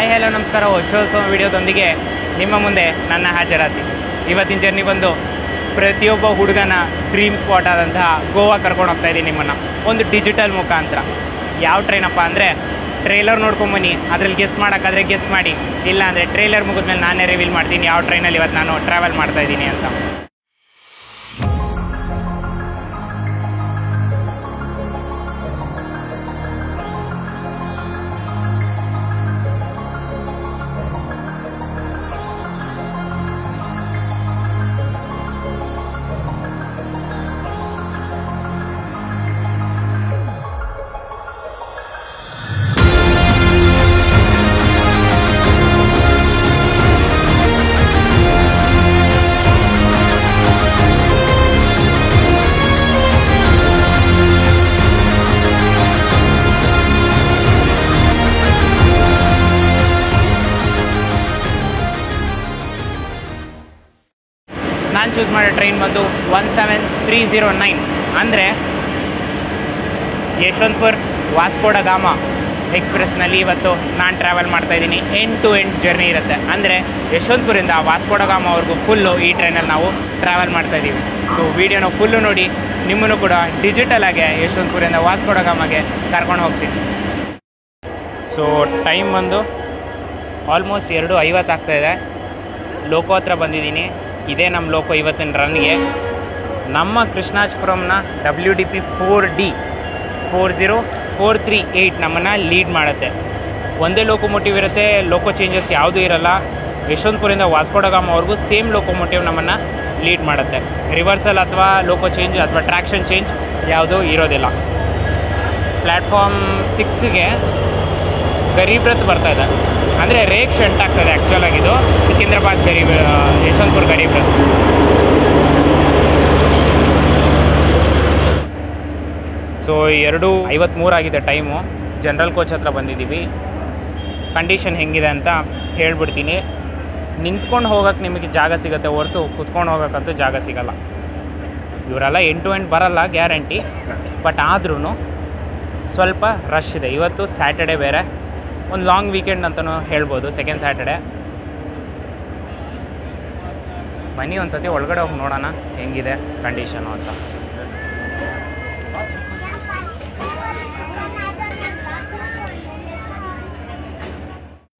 Hi hello ನಮಸ್ಕಾರ. ಹೊಚ್ಚೋತ್ಸವ ವಿಡಿಯೋದೊಂದಿಗೆ ನಿಮ್ಮ ಮುಂದೆ ನನ್ನ ಹಾಜರಾತಿ. ಇವತ್ತಿನ ಜರ್ನಿ ಬಂದು ಪ್ರತಿಯೊಬ್ಬ ಹುಡುಗನ ಡ್ರೀಮ್ ಸ್ಪಾಟ್ ಆದಂತಹ ಗೋವಾ ಕರ್ಕೊಂಡು ಹೋಗ್ತಾ ಇದ್ದೀನಿ ನಿಮ್ಮನ್ನು ಒಂದು ಡಿಜಿಟಲ್ ಮುಖಾಂತರ. ಯಾವ ಟ್ರೈನಪ್ಪ ಅಂದರೆ ಟ್ರೇಲರ್ ನೋಡ್ಕೊಂಬನ್ನಿ, ಅದ್ರಲ್ಲಿ ಗೆಸ್ ಮಾಡೋಕ್ಕಾದ್ರೆ ಗೆಸ್ ಮಾಡಿ, ಇಲ್ಲ ಅಂದರೆ ಟ್ರೇಲರ್ ಮುಗಿದ್ಮೇಲೆ ನಾನೇ ರಿವೀಲ್ ಮಾಡ್ತೀನಿ ಯಾವ ಟ್ರೈನಲ್ಲಿ ಇವತ್ತು ನಾನು ಟ್ರಾವೆಲ್ ಮಾಡ್ತಾ ಇದ್ದೀನಿ ಅಂತ. ನಾನು ಚೂಸ್ ಮಾಡೋ ಟ್ರೈನ್ ಬಂದು 17309 ಅಂದರೆ ಯಶವಂತಪುರ ವಾಸ್ಕೋಡ ಗಾಮ ಎಕ್ಸ್ಪ್ರೆಸ್ನಲ್ಲಿ ಇವತ್ತು ನಾನು ಟ್ರಾವೆಲ್ ಮಾಡ್ತಾಯಿದ್ದೀನಿ. ಎಂಡ್ ಟು ಎಂಡ್ ಜರ್ನಿ ಇರುತ್ತೆ. ಅಂದರೆ ಯಶವಂತಪುರಿಂದ ವಾಸ್ಕೋಡ ಗಾಮವರೆಗೂ ಫುಲ್ಲು ಈ ಟ್ರೈನಲ್ಲಿ ನಾವು ಟ್ರಾವೆಲ್ ಮಾಡ್ತಾಯಿದ್ದೀವಿ. ಸೊ ವೀಡಿಯೋನ ಫುಲ್ಲು ನೋಡಿ, ನಿಮ್ಮನ್ನು ಕೂಡ ಡಿಜಿಟಲಾಗೆ ಯಶವಂತಪುರಿಂದ ವಾಸ್ಕೋಡ ಗಾಮಗೆ ಕರ್ಕೊಂಡು ಹೋಗ್ತೀನಿ. ಸೊ ಟೈಮ್ ಬಂದು ಆಲ್ಮೋಸ್ಟ್ 2:50 ಆಗ್ತಾಯಿದೆ. ಲೋಕೋ ಹತ್ರ ಬಂದಿದ್ದೀನಿ. ಇದೇ ನಮ್ಮ ಲೋಕೋ ಇವತ್ತಿನ ರನ್ಗೆ. ನಮ್ಮ ಕೃಷ್ಣಾಜಪುರಂನ WDP 4D 40438 ನಮ್ಮನ್ನು ಲೀಡ್ ಮಾಡುತ್ತೆ. ಒಂದೇ ಲೋಕೋಮೋಟಿವ್ ಇರುತ್ತೆ, ಲೋಕೋ ಚೇಂಜಸ್ ಯಾವುದೂ ಇರಲ್ಲ. ಯಶವಂತಪುರಿಂದ ವಾಸ್ಕೋಡ ಗಾಮವರೆಗೂ ಸೇಮ್ ಲೋಕೋಮೋಟಿವ್ ನಮ್ಮನ್ನು ಲೀಡ್ ಮಾಡುತ್ತೆ. ರಿವರ್ಸಲ್ ಅಥವಾ ಲೋಕೋ ಚೇಂಜ್ ಅಥವಾ ಟ್ರ್ಯಾಕ್ಷನ್ ಚೇಂಜ್ ಯಾವುದೂ ಇರೋದಿಲ್ಲ. ಪ್ಲ್ಯಾಟ್ಫಾರ್ಮ್ 6ಗೆ ಗರೀಬ್ ರಥ್ ಬರ್ತಾಯಿದೆ. ಅಂದರೆ ರೇಕ್ ಶಂಟ್ ಆಗ್ತದೆ ಆ್ಯಕ್ಚುಲಾಗಿದು. ಸಿಕಿಂದ್ರಾಬಾದ್ ಯಶವಂತಪುರ ಗರೀಬ್ ರಥ್. ಸೊ 2:53 ಆಗಿದೆ ಟೈಮು. ಜನರಲ್ ಕೋಚ್ ಹತ್ರ ಬಂದಿದ್ದೀವಿ. ಕಂಡೀಷನ್ ಹೆಂಗಿದೆ ಅಂತ ಹೇಳ್ಬಿಡ್ತೀನಿ. ನಿಂತ್ಕೊಂಡು ಹೋಗೋಕ್ಕೆ ನಿಮಗೆ ಜಾಗ ಸಿಗುತ್ತೆ ಹೊರತು ಕುತ್ಕೊಂಡು ಹೋಗೋಕ್ಕಂತೂ ಜಾಗ ಸಿಗೋಲ್ಲ. ಇವರೆಲ್ಲ ಎಂಡ್ ಟು ಎಂಡ್ ಬರಲ್ಲ ಗ್ಯಾರಂಟಿ, ಬಟ್ ಆದ್ರೂ ಸ್ವಲ್ಪ ರಶ್ ಇದೆ. ಇವತ್ತು ಸ್ಯಾಟರ್ಡೆ ಬೇರೆ, ಒಂದು ಲಾಂಗ್ ವೀಕೆಂಡ್ ಅಂತಲೂ ಹೇಳ್ಬೋದು, ಸೆಕೆಂಡ್ ಸ್ಯಾಟರ್ಡೆ. ಬನ್ನಿ ಒಂದು ಸತಿ ಒಳಗಡೆ ಹೋಗಿ ನೋಡೋಣ ಹೆಂಗಿದೆ ಕಂಡೀಷನು ಅಂತ.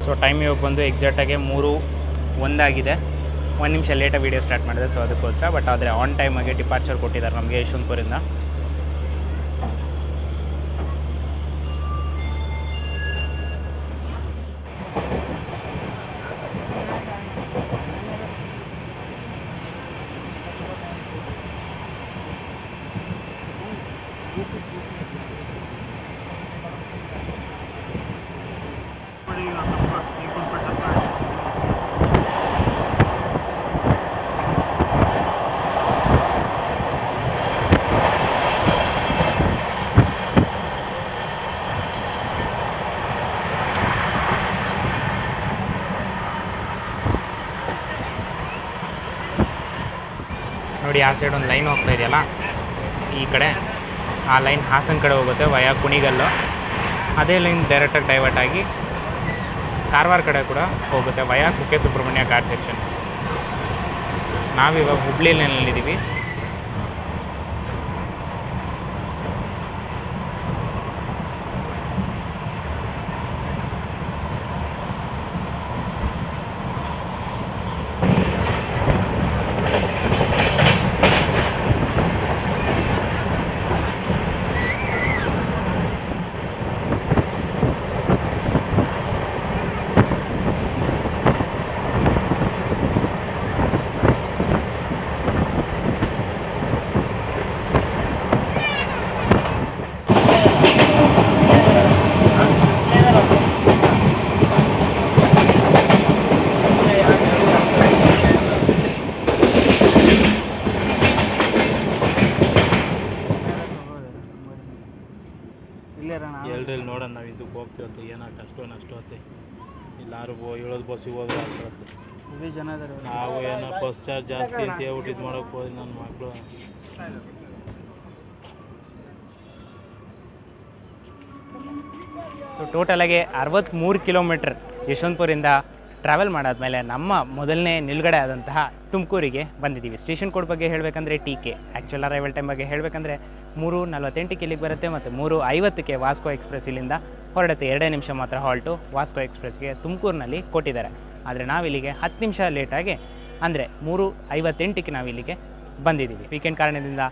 ಸೊ ಟೈಮ್ ಇವಾಗ ಬಂದು ಎಕ್ಸಾಕ್ಟಾಗಿ 3:01 ಆಗಿದೆ. 1 ನಿಮಿಷ ಲೇಟಾಗಿ ವೀಡಿಯೋ ಸ್ಟಾರ್ಟ್ ಮಾಡಿದೆ, ಸೊ ಅದಕ್ಕೋಸ್ಕರ. ಬಟ್ ಆದರೆ ಆನ್ ಟೈಮಾಗೆ ಡಿಪಾರ್ಚರ್ ಕೊಟ್ಟಿದ್ದಾರೆ ನಮಗೆ ಯಶವಂತಪುರಿಂದ. ನೋಡಿ, ಆ ಸೈಡ್ ಒಂದು ಲೈನ್ ಹೋಗ್ತಾ ಇದೆಯಲ್ಲ, ಈ ಕಡೆ ಆ ಲೈನ್ ಹಾಸನ ಕಡೆ ಹೋಗುತ್ತೆ ವಯಾ ಕುಣಿಗಲ್ಲು. ಅದೇ ಲೈನ್ ಡೈರೆಕ್ಟಾಗಿ ಡೈವರ್ಟ್ ಆಗಿ ಕಾರವಾರ ಕಡೆ ಕೂಡ ಹೋಗುತ್ತೆ ವಯಾ ಕುಕ್ಕೆ ಸುಬ್ರಹ್ಮಣ್ಯ ಘಾಟ್ ಸೆಕ್ಷನ್. ನಾವಿವಾಗ ಹುಬ್ಳಿ ಲೈನಲ್ಲಿದ್ದೀವಿ. ಎಲ್ಲರಲ್ಲಿ ನೋಡೋಣ. ನಾವು ಇದಕ್ಕೆ ಹೋಗ್ತೀವತ್ತು ಏನಾಗ್ತದೆ ಅಷ್ಟು ಹೊತ್ತೆ ಎಲ್ಲರೂ ಹೇಳೋದು ಬಸ್ ಹೋದ್ರೆ ಆಗ್ತದೆ. ಜನ ನಾವು ಏನೋ ಬಸ್ ಚಾರ್ಜ್ ಜಾಸ್ತಿ ಅಂತ ಹೇಳ್ಬಿಟ್ಟು ಇದು ಮಾಡೋಕೆ ಹೋಗಿ ನನ್ನ ಮಕ್ಕಳು ಸೊ ಟೋಟಲಾಗಿ 63 ಕಿಲೋಮೀಟ್ರ್ ಯಶವಂತಪುರಿಂದ ಟ್ರಾವೆಲ್ ಮಾಡಾದ್ಮೇಲೆ ನಮ್ಮ ಮೊದಲನೇ ನಿಲುಗಡೆ ಆದಂತಹ ತುಮಕೂರಿಗೆ ಬಂದಿದ್ದೀವಿ. ಸ್ಟೇಷನ್ ಕೋಡ್ ಬಗ್ಗೆ ಹೇಳಬೇಕಂದ್ರೆ TK. ಆ್ಯಕ್ಚುಲ್ ಅರೈವಲ್ ಟೈಮ್ ಬಗ್ಗೆ ಹೇಳಬೇಕಂದ್ರೆ 3:48ಕ್ಕೆ ಇಲ್ಲಿಗೆ ಬರುತ್ತೆ ಮತ್ತು 3:50ಕ್ಕೆ ವಾಸ್ಕೋ ಎಕ್ಸ್ಪ್ರೆಸ್ ಇಲ್ಲಿಂದ ಹೊರಡುತ್ತೆ. 2 ನಿಮಿಷ ಮಾತ್ರ ಹಾಲ್ಟು ವಾಸ್ಕೋ ಎಕ್ಸ್ಪ್ರೆಸ್ಗೆ ತುಮಕೂರಿನಲ್ಲಿ ಕೊಟ್ಟಿದ್ದಾರೆ. ಆದರೆ ನಾವಿಲ್ಲಿಗೆ 10 ನಿಮಿಷ ಲೇಟಾಗಿ ಅಂದರೆ 3:58ಕ್ಕೆ ನಾವಿಲ್ಲಿಗೆ ಬಂದಿದ್ದೀವಿ. ವೀಕೆಂಡ್ ಕಾರಣದಿಂದ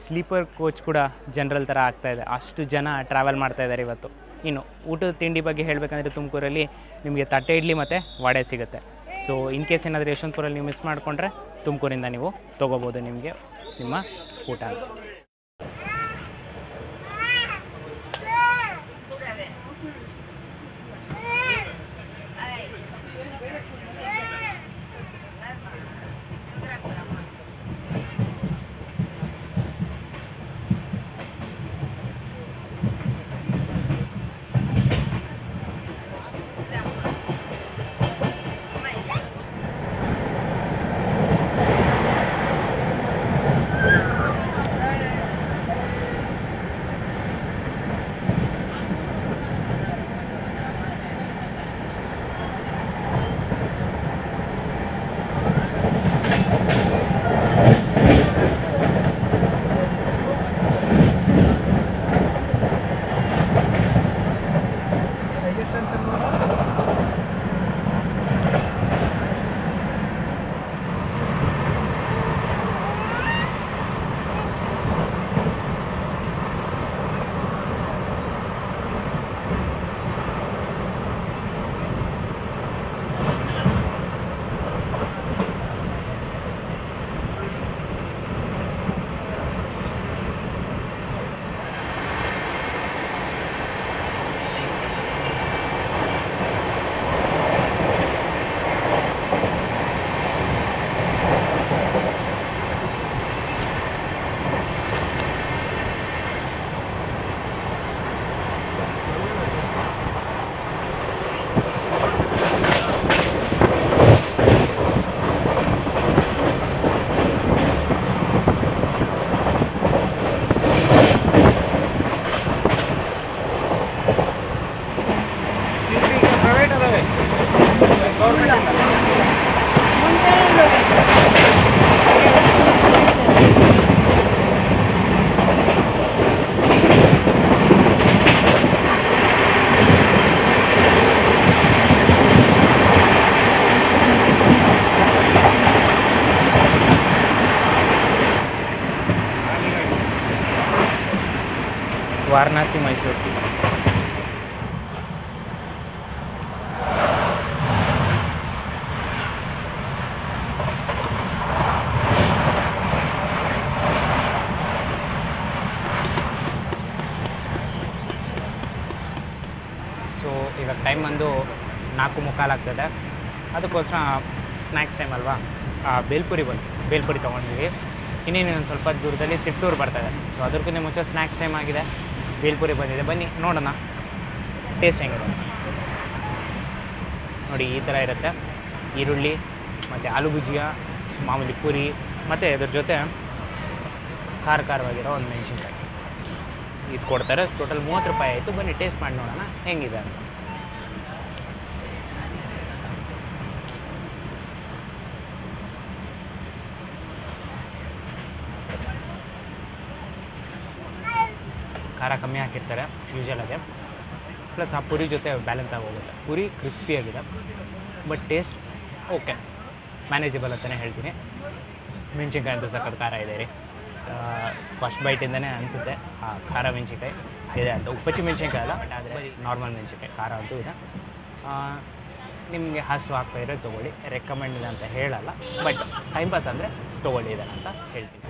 ಸ್ಲೀಪರ್ ಕೋಚ್ ಕೂಡ ಜನರಲ್ ಥರ ಆಗ್ತಾಯಿದೆ, ಅಷ್ಟು ಜನ ಟ್ರಾವೆಲ್ ಮಾಡ್ತಾಯಿದ್ದಾರೆ ಇವತ್ತು. ಇನ್ನು ಊಟದ ತಿಂಡಿ ಬಗ್ಗೆ ಹೇಳಬೇಕಂದ್ರೆ ತುಮಕೂರಲ್ಲಿ ನಿಮಗೆ ತಟ್ಟೆ ಇಡ್ಲಿ ಮತ್ತು ವಡೆ ಸಿಗುತ್ತೆ. ಸೊ ಇನ್ ಕೇಸ್ ಏನಾದರೂ ಯಶವಂತಪುರಲ್ಲಿ ನೀವು ಮಿಸ್ ಮಾಡಿಕೊಂಡ್ರೆ ತುಮಕೂರಿಂದ ನೀವು ತೊಗೋಬೋದು ನಿಮಗೆ ನಿಮ್ಮ ಊಟ. ವಾರಣಾಸಿ ಮೈಸೂರು. ಸೊ ಇವಾಗ ಟೈಮ್ ಬಂದು 4:45 ಆಗ್ತದೆ. ಅದಕ್ಕೋಸ್ಕರ ಸ್ನ್ಯಾಕ್ಸ್ ಟೈಮ್ ಅಲ್ವಾ, ಬೇಲ್ಪುರಿ ತೊಗೊಂಡಿದ್ದೀವಿ. ಇನ್ನೇನು ಸ್ವಲ್ಪ ದೂರದಲ್ಲಿ ತಿಟ್ಟೂರು ಬರ್ತದೆ. ಸೊ ಅದಕ್ಕಿಂತ ಮುಂಚೆ ಸ್ನ್ಯಾಕ್ಸ್ ಟೈಮ್ ಆಗಿದೆ, ಬೇಲ್ಪುರಿ ಬಂದಿದೆ. ಬನ್ನಿ ನೋಡೋಣ ಟೇಸ್ಟ್ ಹೆಂಗಿದೆ. ನೋಡಿ ಈ ಥರ ಇರುತ್ತೆ, ಈರುಳ್ಳಿ ಮತ್ತು ಆಲೂ ಭುಜಿಯ, ಮಾಮೂಲಿ ಪೂರಿ ಮತ್ತು ಇದ್ರ ಜೊತೆ ಖಾರವಾಗಿರೋ ಒಂದು ಮೆಣಸಿನ್ಕಾಯಿ ಇದು ಕೊಡ್ತಾರೆ. ಟೋಟಲ್ 30 ರೂಪಾಯಿ ಆಯಿತು. ಬನ್ನಿ ಟೇಸ್ಟ್ ಮಾಡಿ ನೋಡೋಣ ಹೆಂಗಿದೆ ಅಂತ. ಖಾರ ಕಮ್ಮಿ ಹಾಕಿರ್ತಾರೆ ಯೂಶಲ್ ಆಗಿ, ಪ್ಲಸ್ ಆ ಪುರಿ ಜೊತೆ ಬ್ಯಾಲೆನ್ಸ್ ಆಗೋಗುತ್ತೆ. ಪುರಿ ಕ್ರಿಸ್ಪಿಯಾಗಿದೆ, ಬಟ್ ಟೇಸ್ಟ್ ಓಕೆ, ಮ್ಯಾನೇಜಬಲ್ ಅಂತಲೇ ಹೇಳ್ತೀನಿ. ಮೆಣಸಿನ್ಕಾಯಿ ಅಂತೂ ಸಖತ್ ಖಾರ ಇದೆ ರೀ. ಫಸ್ಟ್ ಬೈಟಿಂದನೇ ಅನಿಸುತ್ತೆ ಆ ಖಾರ ಮೆಣಸಿನ್ಕಾಯಿ ಇದೆ ಅಂತ. ಉಪ್ಪಚ್ಚಿ ಮೆಣಸಿನ್ಕಾಯಿ ಅಲ್ಲ, ಬಟ್ ಆದರೆ ನಾರ್ಮಲ್ ಮೆಣಸಿನ್ಕಾಯಿ ಖಾರ ಅಂತೂ ಇದೆ. ನಿಮಗೆ ಹಸು ಆಗ್ತಾ ಇರೋ ತೊಗೊಳ್ಳಿ, ರೆಕಮೆಂಡ್ ಇದೆ ಅಂತ ಹೇಳಲ್ಲ, ಬಟ್ ಟೈಮ್ ಪಾಸ್ ಅಂದರೆ ತೊಗೊಳ್ಳಿ ಇದೆ ಅಂತ ಹೇಳ್ತೀನಿ.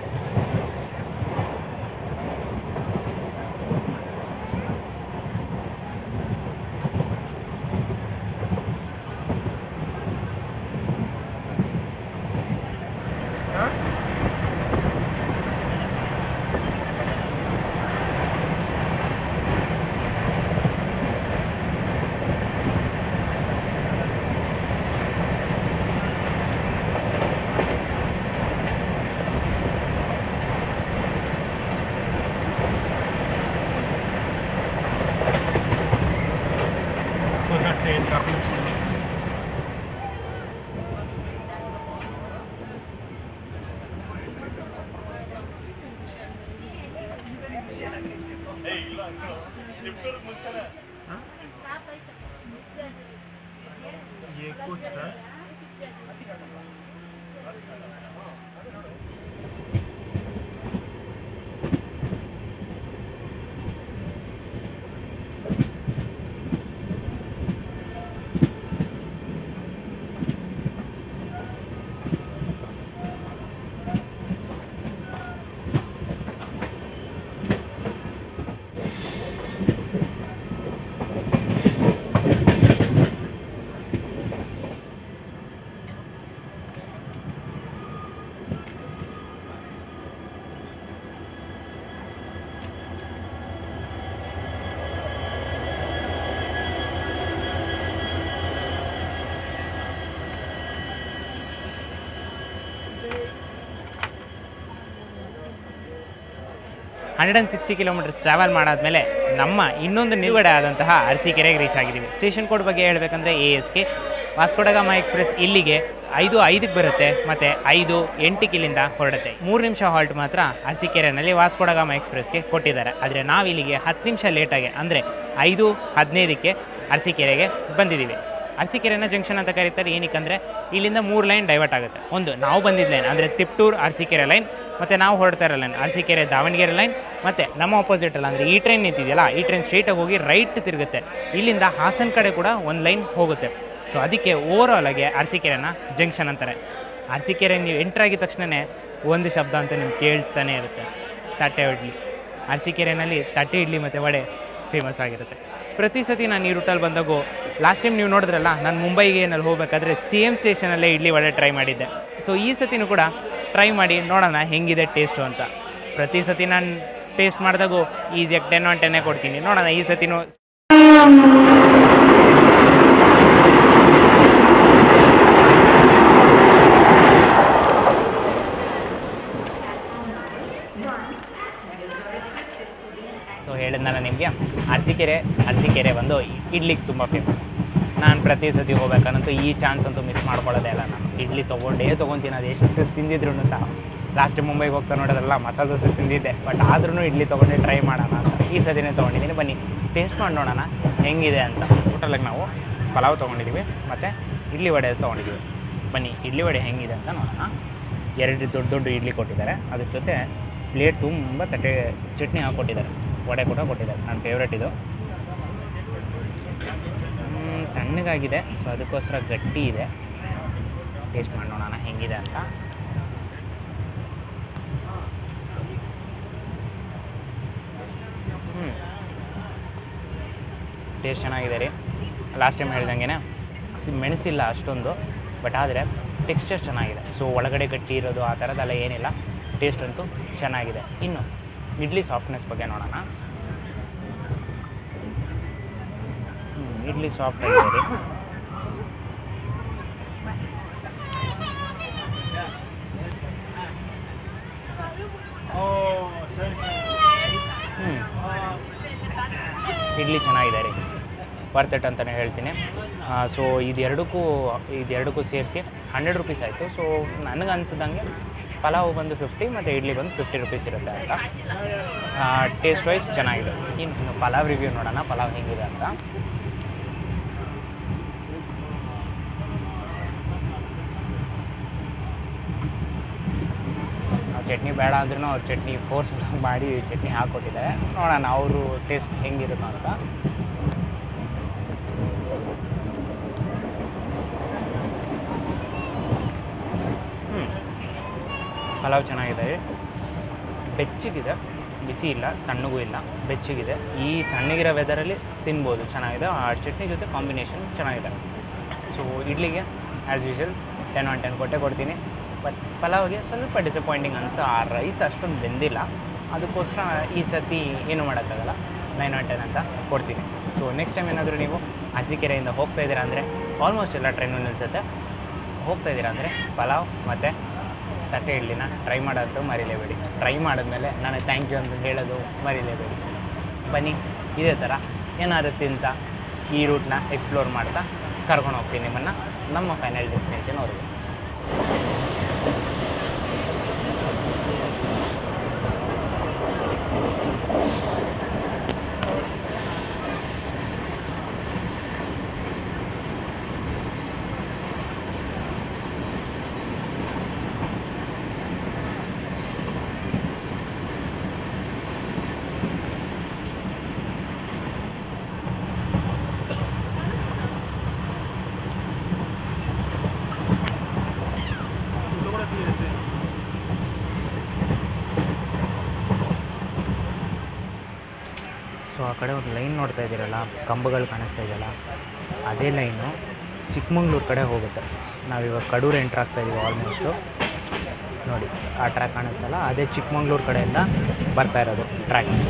160 ಕಿಲೋಮೀಟರ್ಸ್ ಟ್ರಾವೆಲ್ ಮಾಡಾದ್ಮೇಲೆ ನಮ್ಮ ಇನ್ನೊಂದು ನಿಲುಗಡೆ ಆದಂತಹ ಅರಸೀಕೆರೆಗೆ ರೀಚ್ ಆಗಿದ್ದೀವಿ. ಸ್ಟೇಷನ್ ಕೋಡ್ ಬಗ್ಗೆ ಹೇಳಬೇಕಂದ್ರೆ ASK. ವಾಸ್ಕೋ ಡ ಗಾಮಾ ಎಕ್ಸ್ಪ್ರೆಸ್ ಇಲ್ಲಿಗೆ 5:05ಕ್ಕೆ ಬರುತ್ತೆ ಮತ್ತು 5:08 ಇಲ್ಲಿಂದ ಹೊರಡುತ್ತೆ. 3 ನಿಮಿಷ ಹಾಲ್ಟ್ ಮಾತ್ರ ಅರಸೀಕೆರೆಯಲ್ಲಿ ವಾಸ್ಕೋ ಡ ಗಾಮಾ ಎಕ್ಸ್ಪ್ರೆಸ್ಗೆ ಕೊಟ್ಟಿದ್ದಾರೆ. ಆದರೆ ನಾವು ಇಲ್ಲಿಗೆ 10 ನಿಮಿಷ ಲೇಟಾಗಿ ಅಂದರೆ 5:15ಕ್ಕೆ ಅರಸೀಕೆರೆಗೆ ಬಂದಿದ್ದೀವಿ. ಅರಸೀಕೆರೆನ ಜಂಕ್ಷನ್ ಅಂತ ಕರೀತಾರೆ. ಏನಕ್ಕಂದರೆ ಇಲ್ಲಿಂದ 3 ಲೈನ್ ಡೈವರ್ಟ್ ಆಗುತ್ತೆ. ಒಂದು ನಾವು ಬಂದಿದ್ದ ಲೈನ್ ಅಂದರೆ ತಿಪ್ಟೂರು ಅರಸೀಕೆರೆ ಲೈನ್, ಮತ್ತು ನಾವು ಹೊರಡ್ತಾ ಇರೋ ಲೈನ್ ಅರಸೀಕೆರೆ ದಾವಣಗೆರೆ ಲೈನ್, ಮತ್ತು ನಮ್ಮ ಆಪೋಸಿಟಲ್ಲ ಅಂದರೆ ಈ ಟ್ರೈನ್ ನಿಂತಿದೆಯಲ್ಲ ಈ ಟ್ರೈನ್ ಸ್ಟ್ರೇಟಾಗಿ ಹೋಗಿ ರೈಟ್ ತಿರುಗುತ್ತೆ. ಇಲ್ಲಿಂದ ಹಾಸನ ಕಡೆ ಕೂಡ ಒಂದು ಲೈನ್ ಹೋಗುತ್ತೆ. ಸೊ ಅದಕ್ಕೆ ಓವರಾಲ್ ಆಗಿ ಅರಸೀಕೆರೆನ ಜಂಕ್ಷನ್ ಅಂತಾರೆ. ಅರಸೀಕೆರೆ ನೀವು ಎಂಟ್ರ್ ಆಗಿದ ತಕ್ಷಣವೇ ಒಂದು ಶಬ್ದ ಅಂತ ನಿಮ್ಗೆ ಕೇಳಿಸ್ತಾನೆ ಇರುತ್ತೆ, ತಟ್ಟೆ ಇಡ್ಲಿ. ಅರಸೀಕೆರೆಯಲ್ಲಿ ತಟ್ಟೆ ಇಡ್ಲಿ ಮತ್ತು ವಡೆ ಫೇಮಸ್ ಆಗಿರುತ್ತೆ. ಪ್ರತಿ ಸತಿ ನಾನು ಈ ರೂಟಲ್ಲಿ ಬಂದಾಗೂ ಲಾಸ್ಟ್ ಟೈಮ್ ನೀವು ನೋಡಿದ್ರಲ್ಲ, ನಾನು ಮುಂಬೈಗೆ ಏನಲ್ಲಿ ಹೋಗಬೇಕಾದ್ರೆ ಸೇಮ್ ಸ್ಟೇಷನಲ್ಲೇ ಇಡ್ಲಿ ವಡೆ ಟ್ರೈ ಮಾಡಿದ್ದೆ. ಸೊ ಈ ಸತಿನೂ ಕೂಡ ಟ್ರೈ ಮಾಡಿ ನೋಡೋಣ ಹೆಂಗಿದೆ ಟೇಸ್ಟು ಅಂತ. ಪ್ರತಿ ಸತಿ ನಾನು ಟೇಸ್ಟ್ ಮಾಡಿದಾಗೂ ಈಸಿಯಾಗಿ 10/10 ಕೊಡ್ತೀನಿ. ನೋಡೋಣ ಈ ಸತಿನೂ. ಸೊ ಹೇಳಿದ್ನಲ್ಲ ನಿಮಗೆ, ಅರಸೀಕೆರೆ ಬಂದು ಇಡ್ಲಿಗೆ ತುಂಬ ಫೇಮಸ್. ನಾನು ಪ್ರತಿ ಸತಿ ಹೋಗ್ಬೇಕಂತೂ ಈ ಚಾನ್ಸ್ ಅಂತೂ ಮಿಸ್ ಮಾಡ್ಕೊಳ್ಳೋದೇ ಇಲ್ಲ. ನಾನು ಇಡ್ಲಿ ತೊಗೊತೀನಿ. ಅದು ಎಷ್ಟು ತಿಂದಿದ್ರು ಸಹ. ಲಾಸ್ಟ್ ಮುಂಬೈಗೆ ಹೋಗ್ತಾ ನೋಡೋದ್ರಲ್ಲ ಮಸಾಲೆ ದೋಸೆ ತಿಂದಿದ್ದೆ, ಬಟ್ ಆದ್ರೂ ಇಡ್ಲಿ ತೊಗೊಂಡು ಟ್ರೈ ಮಾಡೋಣ ಅಂತ ಈ ಸತಿನೇ ತೊಗೊಂಡಿದ್ದೀನಿ. ಬನ್ನಿ ಟೇಸ್ಟ್ ಮಾಡಿ ನೋಡೋಣ ಹೆಂಗಿದೆ ಅಂತ. ಟೋಟಲಾಗಿ ನಾವು ಪಲಾವ್ ತೊಗೊಂಡಿದ್ದೀವಿ ಮತ್ತು ಇಡ್ಲಿ ವಡೆ ತೊಗೊಂಡಿದ್ದೀವಿ. ಬನ್ನಿ ಇಡ್ಲಿ ವಡೆ ಹೆಂಗಿದೆ ಅಂತ ನೋಡೋಣ. 2 ದೊಡ್ಡ ಇಡ್ಲಿ ಕೊಟ್ಟಿದ್ದಾರೆ, ಅದ್ರ ಜೊತೆ ಪ್ಲೇಟ್ ತುಂಬ ಚಟ್ನಿ ಹಾಕ್ಕೊಟ್ಟಿದ್ದಾರೆ, ವಡೆ ಕೂಡ ಕೊಟ್ಟಿದ್ದಾರೆ. ನನ್ನ ಫೇವ್ರೇಟ್ ಇದು. ತಣ್ಣಗಾಗಿದೆ, ಸೊ ಅದಕ್ಕೋಸ್ಕರ ಗಟ್ಟಿ ಇದೆ. ಟೇಸ್ಟ್ ಮಾಡಿ ನೋಡೋಣ ಹೆಂಗಿದೆ ಅಂತ. ಟೇಸ್ಟ್ ಚೆನ್ನಾಗಿದೆ ರೀ. ಲಾಸ್ಟ್ ಟೈಮ್ ಹೇಳ್ದಂಗೆ ಮೆಣಸಿಲ್ಲ ಅಷ್ಟೊಂದು, ಬಟ್ ಆದರೆ ಟೆಕ್ಸ್ಚರ್ ಚೆನ್ನಾಗಿದೆ. ಸೊ ಒಳಗಡೆ ಗಟ್ಟಿ ಇರೋದು ಆ ಥರದ್ದೆಲ್ಲ ಏನಿಲ್ಲ. ಟೇಸ್ಟ್ ಅಂತೂ ಚೆನ್ನಾಗಿದೆ. ಇನ್ನು ಇಡ್ಲಿ ಸಾಫ್ಟ್ನೆಸ್ ಬಗ್ಗೆ ನೋಡೋಣ. ಇಡ್ಲಿ ಸಾಫ್ಟ್ ಆಗಿದೆ ರೀ. ಇಡ್ಲಿ ಚೆನ್ನಾಗಿದೆ ರೀ, ವರ್ತ್ ಇಟ್ ಅಂತಲೇ ಹೇಳ್ತೀನಿ. ಸೊ ಇದೆರಡಕ್ಕೂ ಸೇರಿಸಿ 100 ರೂಪೀಸ್ ಆಯಿತು. ಸೊ ನನಗೆ ಅನ್ಸಿದಂಗೆ ಪಲಾವ್ ಬಂದು 50 ಮತ್ತು ಇಡ್ಲಿ ಬಂದು 50 ರೂಪೀಸ್ ಇರುತ್ತೆ ಅಂತ. ಟೇಸ್ಟ್ ವೈಸ್ ಚೆನ್ನಾಗಿದೆ. ಇನ್ನು ಪಲಾವ್ ರಿವ್ಯೂ ನೋಡೋಣ, ಪಲಾವ್ ಹೇಗಿದೆ ಅಂತ. ಚಟ್ನಿ ಬೇಡ ಅಂದ್ರೂ ಅವ್ರು ಚಟ್ನಿ ಫೋರ್ಸ್ ಮಾಡಿ ಚಟ್ನಿ ಹಾಕ್ಕೊಟ್ಟಿದ್ದಾರೆ. ನೋಡೋಣ ಅವರು ಟೇಸ್ಟ್ ಹೆಂಗಿರುತ್ತೋ ಅಂತ. ಪಲಾವ್ ಚೆನ್ನಾಗಿದೆ, ಬೆಚ್ಚಗಿದೆ, ಬಿಸಿ ಇಲ್ಲ, ತಣ್ಣಗೂ ಇಲ್ಲ, ಬೆಚ್ಚಗಿದೆ. ಈ ತಣ್ಣಗಿರೋ ವೆದರಲ್ಲಿ ತಿನ್ಬೋದು, ಚೆನ್ನಾಗಿದೆ. ಆ ಚಟ್ನಿ ಜೊತೆ ಕಾಂಬಿನೇಷನ್ ಚೆನ್ನಾಗಿದೆ. ಸೊ ಇಡ್ಲಿಗೆ ಆ್ಯಸ್ ಯೂಶುವಲ್ 10/10 ಕೊಡ್ತೀನಿ. ಬಟ್ ಪಲಾವ್ಗೆ ಸ್ವಲ್ಪ ಡಿಸಪಾಯಿಂಟಿಂಗ್ ಅನಿಸ್ತು. ಆ ರೈಸ್ ಅಷ್ಟೊಂದು ಬೆಂದಿಲ್ಲ, ಅದಕ್ಕೋಸ್ಕರ ಈ ಸತಿ ಏನು ಮಾಡೋಕ್ಕಾಗಲ್ಲ, 9/10 ಅಂತ ಕೊಡ್ತೀನಿ. ಸೊ ನೆಕ್ಸ್ಟ್ ಟೈಮ್ ಏನಾದರೂ ನೀವು ಅರಸೀಕೆರೆಯಿಂದ ಹೋಗ್ತಾ ಇದ್ದೀರಾ ಅಂದರೆ, ಆಲ್ಮೋಸ್ಟ್ ಎಲ್ಲ ಟ್ರೈನು ನಿಲ್ಲಿಸುತ್ತೆ, ಹೋಗ್ತಾ ಇದ್ದೀರಾ ಅಂದರೆ ಪಲಾವ್ ಮತ್ತು ತಟ್ಟೆ ಇಡ್ಲಿನ ಟ್ರೈ ಮಾಡೋದು ಮರಿಲೇಬೇಡಿ. ಟ್ರೈ ಮಾಡಿದ್ಮೇಲೆ ನಾನು ಥ್ಯಾಂಕ್ ಯು ಅಂತ ಹೇಳೋದು ಮರಿಲೇಬೇಡಿ. ಬನ್ನಿ ಇದೇ ಥರ ಏನಾದರೂ ತಿಂತ ಈ ರೂಟ್ನ ಎಕ್ಸ್ಪ್ಲೋರ್ ಮಾಡ್ತಾ ಕರ್ಕೊಂಡು ಹೋಗ್ತೀನಿ ನಿಮ್ಮನ್ನು ನಮ್ಮ ಫೈನಲ್ ಡೆಸ್ಟಿನೇಷನ್ ಅವ್ರಿಗೆ. ಕಡೆ ಒಂದು ಲೈನ್ ನೋಡ್ತಾ ಇದ್ದೀರಲ್ಲ, ಕಂಬಗಳು ಕಾಣಿಸ್ತಾ ಇದೆಯಲ್ಲ, ಅದೇ ಲೈನು ಚಿಕ್ಕಮಂಗ್ಳೂರು ಕಡೆ ಹೋಗುತ್ತೆ. ನಾವಿವಾಗ ಕಡೂರು ಎಂಟ್ರ್ ಆಗ್ತಾಯಿದ್ದೀವಿ ಆಲ್ಮೋಸ್ಟು. ನೋಡಿ ಆ ಟ್ರ್ಯಾಕ್ ಕಾಣಿಸ್ತಲ್ಲ, ಅದೇ ಚಿಕ್ಕಮಂಗ್ಳೂರು ಕಡೆಯಿಂದ ಬರ್ತಾ ಇರೋದು ಟ್ರ್ಯಾಕ್ಸ್.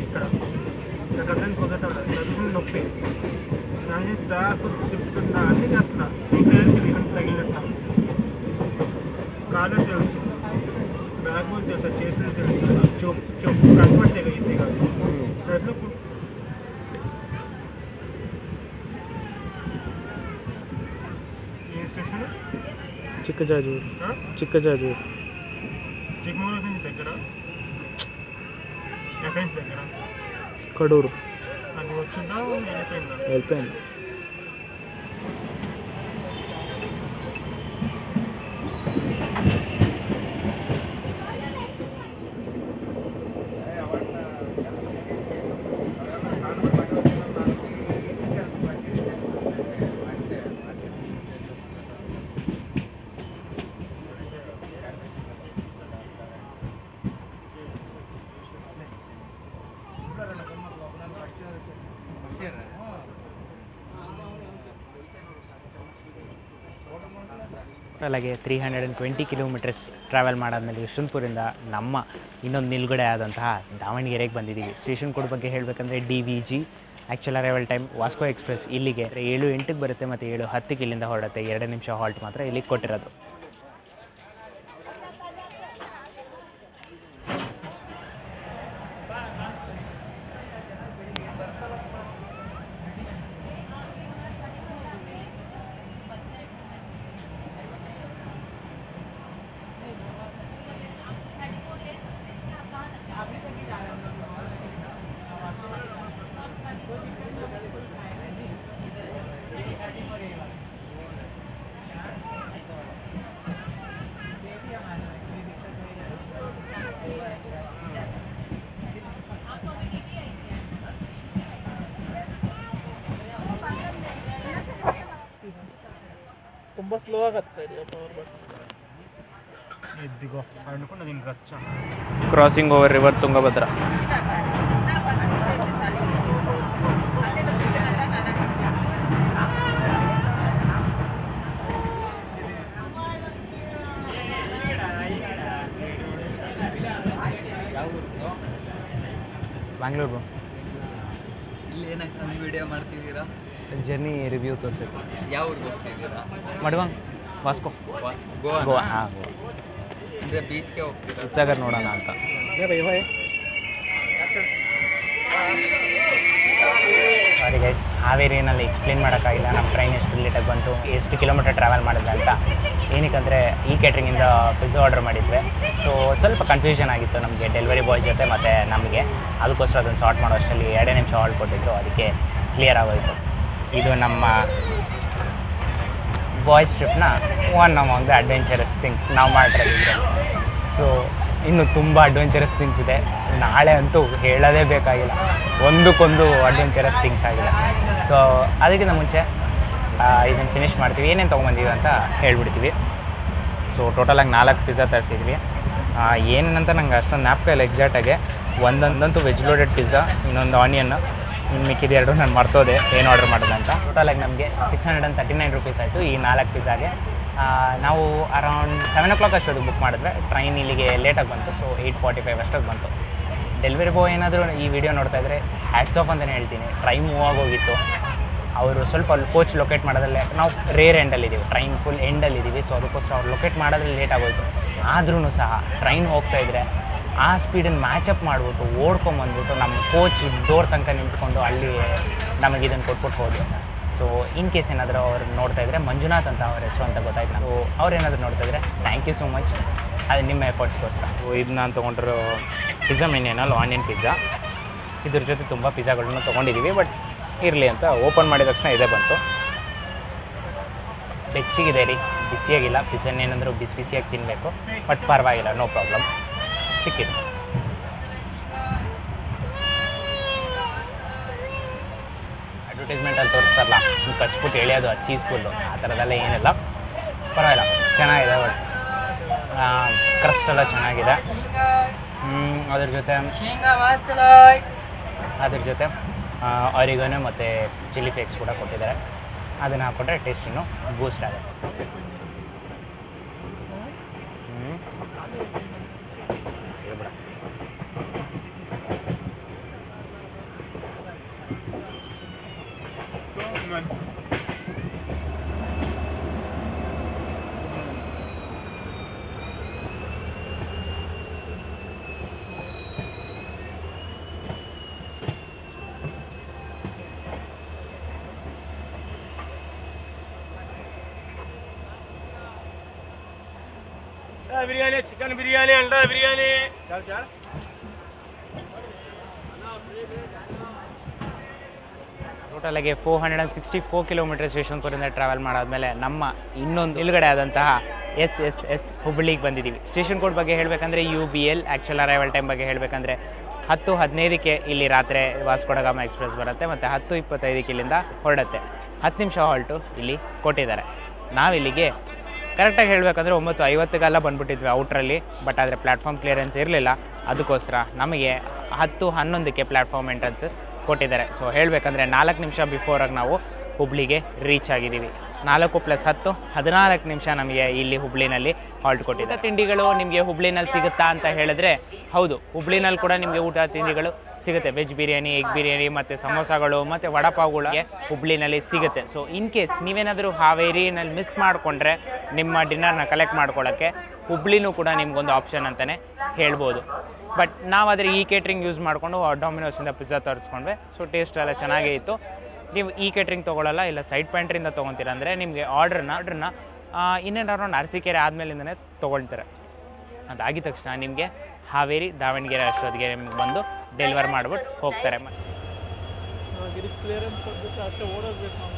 ఇక్కడ గడ్డని కుదరటం నొప్పి కానీ దాకు చెప్తున్నా అన్నీ చేస్తున్నా ఇది అంత తగిలినట్ట కాళ్ళు తెలుసు బ్యాక్ బోన్ తెలుసు చేతులు తెలుసు చెప్పు కనపడితే ఈజీగా ప్రజలు ఏ స్టేషన్ చిక్కజాజూరు చిక్కజాజూరు చిక్కమగళూరు నుంచి దగ్గర ఎక్కడి నుంచి దగ్గర కడూరు అది వచ్చిందా వెళ్ళిపోయిందా వెళ్ళిపోయింది ಟೋಟಲಾಗಿ 320 ಕಿಲೋಮೀಟರ್ಸ್ ಟ್ರಾವೆಲ್ ಮಾಡಾದ್ಮೇಲೆ ಯಶವಂತಪುರದಿಂದ ನಮ್ಮ ಇನ್ನೊಂದು ನಿಲುಗಡೆ ಆದಂತಹ ದಾವಣಗೆರೆಗೆ ಬಂದಿದ್ದೀವಿ. ಸ್ಟೇಷನ್ ಕೋಡ್ ಬಗ್ಗೆ ಹೇಳಬೇಕಂದ್ರೆ DVG. Actual arrival time Vasco express ಇಲ್ಲಿಗೆ 7:08 ಬರುತ್ತೆ ಮತ್ತು 7:10 ಇಲ್ಲಿಂದ ಹೊರಡುತ್ತೆ. 2 ನಿಮಿಷ ಹಾಲ್ಟ್ ಮಾತ್ರ ಇಲ್ಲಿಗೆ ಕೊಟ್ಟಿರೋದು. ತುಂಬ ಸ್ಲೋ ಆಗತ್ತೆ ಪವರ್ ಬಟ್ ಎದ್ದಿಗೋ ಅನ್ಕೊಂಡು ನಿಮ್ಗೆ ರಚ್ಚ crossing over river Tungabhadra. Bangalore ಇಲ್ಲಿ ಏನಕ್ಕೆ ವಿಡಿಯೋ ಮಾಡ್ತಿದ್ದೀರಾ? ಜರ್ನಿ ರಿವ್ಯೂ ತೋರಿಸೋದು. ಯಾವ ಊರಿಗೆ ಹೋಗ್ತಿದ್ದೀರಾ? ಮಡ್ವಾಂಗ್ ವಾಸ್ಕೋ ಗೋವಾ. ಗೋವಾ. ಹಾಂ, ಗೋವಾ. ಅಂದರೆ ಬೀಚ್ಗೆ ಹೋಗ್ತೀರಾ? ಉತ್ಸಾಗರ್ ನೋಡೋಣ ಅಂತ. ಸಾರಿ ಗೈಸ್, ಹಾವೇರಿನಲ್ಲಿ ಎಕ್ಸ್ಪ್ಲೇನ್ ಮಾಡೋಕ್ಕಾಗಿಲ್ಲ ನಮ್ಮ ಟ್ರೈನ್ ಎಷ್ಟು ಲೇಟಾಗಿ ಬಂತು, ಎಷ್ಟು ಕಿಲೋಮೀಟರ್ ಟ್ರಾವೆಲ್ ಮಾಡಿದೆ ಅಂತ. ಏನಕ್ಕಂದರೆ ಈ ಕೇಟ್ರಿಂಗಿಂದ ಪಿಜ್ಜಾ ಆರ್ಡರ್ ಮಾಡಿದ್ವಿ. ಸೊ ಸ್ವಲ್ಪ ಕನ್ಫ್ಯೂಷನ್ ಆಗಿತ್ತು ನಮಗೆ ಡೆಲಿವರಿ ಬಾಯ್ ಜೊತೆ ಮತ್ತು ನಮಗೆ. ಅದಕ್ಕೋಸ್ಕರ ಅದನ್ನು ಸಾರ್ಟ್ ಮಾಡೋ ಅಷ್ಟರಲ್ಲಿ 2 ನಿಮಿಷ ಹಾಲ್ಟ್ ಕೊಟ್ಟಿದ್ರು, ಅದಕ್ಕೆ ಕ್ಲಿಯರ್ ಆಗೋಯಿತು. ಇದು ನಮ್ಮ ಬಾಯ್ಸ್ ಟ್ರಿಪ್ನ one among the adventurous things ನಾವು ಮಾಡಿರೋದಿದ್ರೆ. ಸೊ ಇನ್ನು ತುಂಬ ಅಡ್ವೆಂಚರಸ್ ಥಿಂಗ್ಸ್ ಇದೆ. ನಾಳೆ ಅಂತೂ ಹೇಳೋದೇ ಬೇಕಾಗಿಲ್ಲ, ಒಂದಕ್ಕೊಂದು ಅಡ್ವೆಂಚರಸ್ ಥಿಂಗ್ಸ್ ಆಗಿದೆ. ಸೊ ಅದಕ್ಕಿಂತ ಮುಂಚೆ ಇದನ್ನು ಫಿನಿಷ್ ಮಾಡ್ತೀವಿ, ಏನೇನು ತೊಗೊಂಬಂದೀವಿ ಅಂತ ಹೇಳ್ಬಿಡ್ತೀವಿ. So ಟೋಟಲಾಗಿ 4 pizza ತರಿಸಿದ್ವಿ. ಏನೇನಂತ ನಂಗೆ ಅಷ್ಟೊಂದು ಜ್ಞಾಪಕ ಇಲ್ಲ ಎಕ್ಸಾಕ್ಟಾಗಿ. ಒಂದೊಂದಂತೂ ವೆಜ್ ಲೋಡೆಡ್ ಪಿಜ್ಜಾ, ಇನ್ನೊಂದು ಆನಿಯನ್, ಇನ್ನು ಮಿಕ್ಕಿದ 2 ನಾನು ಮರ್ತೋದೆ ಏನು ಆರ್ಡರ್ ಮಾಡೋದು ಅಂತ. ಟೋಟಲಾಗಿ ನಮಗೆ 639 ರುಪೀಸ್ ಆಯಿತು ಈ 4 ಪಿಜ್ಜಾಗೆ. ನಾವು ಅರೌಂಡ್ 7 o'clock ಅಷ್ಟೊತ್ತಿಗೆ ಬುಕ್ ಮಾಡಿದ್ರೆ ಟ್ರೈನ್ ಇಲ್ಲಿಗೆ ಲೇಟಾಗಿ ಬಂತು. ಸೊ 8:45 ಅಷ್ಟೊತ್ತಿಗೆ ಬಂತು. ಡೆಲಿವರಿ ಬಾಯ್ ಏನಾದರೂ ಈ ವಿಡಿಯೋ ನೋಡ್ತಾ ಇದ್ದರೆ ಹ್ಯಾಟ್ಸ್ ಆಫ್ ಅಂತಲೇ ಹೇಳ್ತೀನಿ. ಟ್ರೈನ್ ಮೂವ್ ಆಗೋಗಿತ್ತು, ಅವರು ಸ್ವಲ್ಪ ಕೋಚ್ ಲೊಕೇಟ್ ಮಾಡೋದ್ರಲ್ಲೇ, ನಾವು ರೇರ್ ಎಂಡಲ್ಲಿದ್ದೀವಿ, ಟ್ರೈನ್ ಫುಲ್ ಎಂಡಲ್ಲಿದ್ದೀವಿ. ಸೊ ಅದಕ್ಕೋಸ್ಕರ ಅವ್ರು ಲೊಕೇಟ್ ಮಾಡೋದ್ರಲ್ಲಿ ಲೇಟ್ ಆಗೋಯ್ತು. ಆದ್ರೂ ಸಹ ಟ್ರೈನ್ ಹೋಗ್ತಾಯಿದ್ರೆ ಆ ಸ್ಪೀಡನ್ನು ಮ್ಯಾಚಪ್ ಮಾಡಿಬಿಟ್ಟು ಓಡ್ಕೊಂಬಂದ್ಬಿಟ್ಟು ನಮ್ಮ ಕೋಚ್ ಡೋರ್ ತನಕ ನಿಂತ್ಕೊಂಡು ಅಲ್ಲಿ ನಮಗೆ ಇದನ್ನು ಕೊಟ್ಬಿಟ್ಟು ಹೋದ್ರು. ಸೊ ಇನ್ ಕೇಸ್ ಏನಾದರೂ ಅವ್ರು ನೋಡ್ತಾ ಇದ್ದರೆ, ಮಂಜುನಾಥ್ ಅಂತ ಅವ್ರ ಹೆಸರು ಅಂತ ಗೊತ್ತಾಯ್ತು. ನಾವು ಅವ್ರೇನಾದರೂ ನೋಡ್ತಾ ಇದ್ದರೆ ಥ್ಯಾಂಕ್ ಯು ಸೋ ಮಚ್, ಅದು ನಿಮ್ಮ ಎಫರ್ಟ್ಸ್ಗೋಸ್ಕರ. ಇದು ನಾನು ತೊಗೊಂಡಿರೋ ಪಿಜ್ಜಾ ಮೆನ್ಯೂನಲ್ಲಿ ಆನಿಯನ್ ಪಿಜ್ಜಾ. ಇದ್ರ ಜೊತೆ ತುಂಬ ಪಿಜ್ಜಾಗಳನ್ನ ತೊಗೊಂಡಿದ್ದೀವಿ, ಬಟ್ ಇರಲಿ ಅಂತ ಓಪನ್ ಮಾಡಿದ ತಕ್ಷಣ ಇದೇ ಬಂತು. ಬೆಚ್ಚಿಗಿದೆ ರೀ, ಬಿಸಿಯಾಗಿಲ್ಲ. ಪಿಜ್ಜಾನೇನಾದರೂ ಬಿಸಿಯಾಗಿ ತಿನ್ನಬೇಕು, ಬಟ್ ಪರವಾಗಿಲ್ಲ, ನೋ ಪ್ರಾಬ್ಲಮ್, ಸಿಕ್ಕಿದೆ. ಅಡ್ವರ್ಟೈಸ್ಮೆಂಟಲ್ಲಿ ತೋರಿಸ್ತಾರಲ್ಲ, ಕಚ್ಬಿಟ್ಟು ಎಳೆಯೋದು, ಅದು ಚೀಸ್ ಫುಲ್ಲು, ಆ ಥರದ್ದೆಲ್ಲ ಏನಿಲ್ಲ, ಪರವಾಗಿಲ್ಲ, ಚೆನ್ನಾಗಿದೆ. ಬಟ್ ಕ್ರಸ್ಟ್ ಎಲ್ಲ ಚೆನ್ನಾಗಿದೆ. ಅದ್ರ ಜೊತೆ ಆರಿಗನೋ ಮತ್ತು ಚಿಲ್ಲಿ ಫ್ಲೇಕ್ಸ್ ಕೂಡ ಕೊಟ್ಟಿದ್ದಾರೆ. ಅದನ್ನು ಹಾಕ್ಕೊಟ್ರೆ ಟೇಸ್ಟ್ ಇನ್ನೂ ಬೂಸ್ಟ್ ಆಗುತ್ತೆ. बिरयानी, चिकन बिरयानी, अंडा बिरयानी. क्या ಟೋಟಲಾಗಿ 464 ಕಿಲೋಮೀಟರ್ಸ್ ಯಶವಂತಪುರದಿಂದ ಟ್ರಾವೆಲ್ ಮಾಡಾದ್ಮೇಲೆ ನಮ್ಮ ಇನ್ನೊಂದು ನಿಲುಗಡೆ ಆದಂತಹ SSS ಹುಬ್ಬಳ್ಳಿಗೆ ಬಂದಿದ್ದೀವಿ. ಸ್ಟೇಷನ್ ಕೋಡ್ ಬಗ್ಗೆ ಹೇಳಬೇಕಂದ್ರೆ UBL, ಆ್ಯಕ್ಚುಲ್ ಅರೈವಲ್ ಟೈಮ್ ಬಗ್ಗೆ ಹೇಳಬೇಕಂದ್ರೆ 10:15ಕ್ಕೆ ಇಲ್ಲಿ ರಾತ್ರಿ ವಾಸ್ಕೋ ಡ ಗಾಮಾ ಎಕ್ಸ್ಪ್ರೆಸ್ ಬರುತ್ತೆ ಮತ್ತು 10:25ಕ್ಕೆ ಇಲ್ಲಿಂದ ಹೊರಡುತ್ತೆ. 10 ನಿಮಿಷ ಹಾಲ್ಟು ಇಲ್ಲಿ ಕೊಟ್ಟಿದ್ದಾರೆ. ನಾವಿಲ್ಲಿಗೆ ಕರೆಕ್ಟಾಗಿ ಹೇಳಬೇಕಂದ್ರೆ 9:50ಗೆಲ್ಲ ಬಂದುಬಿಟ್ಟಿದ್ವಿ ಔಟ್ರಲ್ಲಿ. ಬಟ್ ಆದರೆ ಪ್ಲ್ಯಾಟ್ಫಾರ್ಮ್ ಕ್ಲಿಯರೆನ್ಸ್ ಇರಲಿಲ್ಲ, ಅದಕ್ಕೋಸ್ಕರ ನಮಗೆ 10:11ಕ್ಕೆ ಪ್ಲ್ಯಾಟ್ಫಾರ್ಮ್ ಎಂಟ್ರೆನ್ಸ್ ಕೊಟ್ಟಿದ್ದಾರೆ. ಸೊ ಹೇಳಬೇಕಂದ್ರೆ 4 ನಿಮಿಷ ಬಿಫೋರಾಗಿ ನಾವು ಹುಬ್ಳಿಗೆ ರೀಚ್ ಆಗಿದ್ದೀವಿ. 4 + 10 14 ನಿಮಿಷ ನಮಗೆ ಇಲ್ಲಿ ಹುಬ್ಳಿನಲ್ಲಿ ಹಾಲ್ಟ್ ಕೊಟ್ಟಿದ್ದಾರೆ. ತಿಂಡಿಗಳು ನಿಮಗೆ ಹುಬ್ಳಿನಲ್ಲಿ ಸಿಗುತ್ತಾ ಅಂತ ಹೇಳಿದ್ರೆ ಹೌದು, ಹುಬ್ಳಿನಲ್ಲಿ ಕೂಡ ನಿಮಗೆ ಊಟ ತಿಂಡಿಗಳು ಸಿಗುತ್ತೆ. ವೆಜ್ ಬಿರಿಯಾನಿ, ಎಗ್ ಬಿರಿಯಾನಿ ಮತ್ತು ಸಮೋಸಾಗಳು ಮತ್ತು ವಡಪಾವುಗಳಿಗೆ ಹುಬ್ಳಿನಲ್ಲಿ ಸಿಗುತ್ತೆ. ಸೊ ಇನ್ ಕೇಸ್ ನೀವೇನಾದರೂ ಹಾವೇರಿನಲ್ಲಿ ಮಿಸ್ ಮಾಡಿಕೊಂಡ್ರೆ ನಿಮ್ಮ ಡಿನ್ನರ್ನ ಕಲೆಕ್ಟ್ ಮಾಡ್ಕೊಳ್ಳೋಕ್ಕೆ ಹುಬ್ಳಿನೂ ಕೂಡ ನಿಮ್ಗೊಂದು ಆಪ್ಷನ್ ಅಂತಲೇ ಹೇಳ್ಬೋದು. ಬಟ್ ನಾವಾದರೆ ಈ ಕೇಟ್ರಿಂಗ್ ಯೂಸ್ ಮಾಡಿಕೊಂಡು ಡಾಮಿನೋಸಿಂದ ಪಿಜ್ಜಾ ತರಿಸ್ಕೊಂಡ್ವಿ. ಸೊ ಟೇಸ್ಟ್ ಎಲ್ಲ ಚೆನ್ನಾಗೇ ಇತ್ತು. ನೀವು ಈ ಕೇಟ್ರಿಂಗ್ ತೊಗೊಳ್ಳಲ್ಲ, ಇಲ್ಲ ಸೈಡ್ ಪ್ಯಾಂಟ್ರಿಂದ ತೊಗೊತೀರ ಅಂದರೆ ನಿಮಗೆ ಆರ್ಡ್ರನ್ನ ಇನ್ನೇನು ಅರೌಂಡ್ ಅರಸೀಕೆರೆ ಆದಮೇಲಿಂದನೇ ತೊಗೊಳ್ತಾರೆ. ಅದಾಗಿದ ತಕ್ಷಣ ನಿಮಗೆ ಹಾವೇರಿ, ದಾವಣಗೆರೆ ಅಷ್ಟೊತ್ತಿಗೆ ನಿಮ್ಗೆ ಬಂದು ಡೆಲಿವರ್ ಮಾಡಿಬಿಟ್ಟು ಹೋಗ್ತಾರೆ. ಕ್ಲಿಯರೆನ್ಸ್ ಕೊಟ್ಬಿಟ್ಟು ಅಷ್ಟೇ ಓಡೋಗ್ಬೇಕು ನಾವು.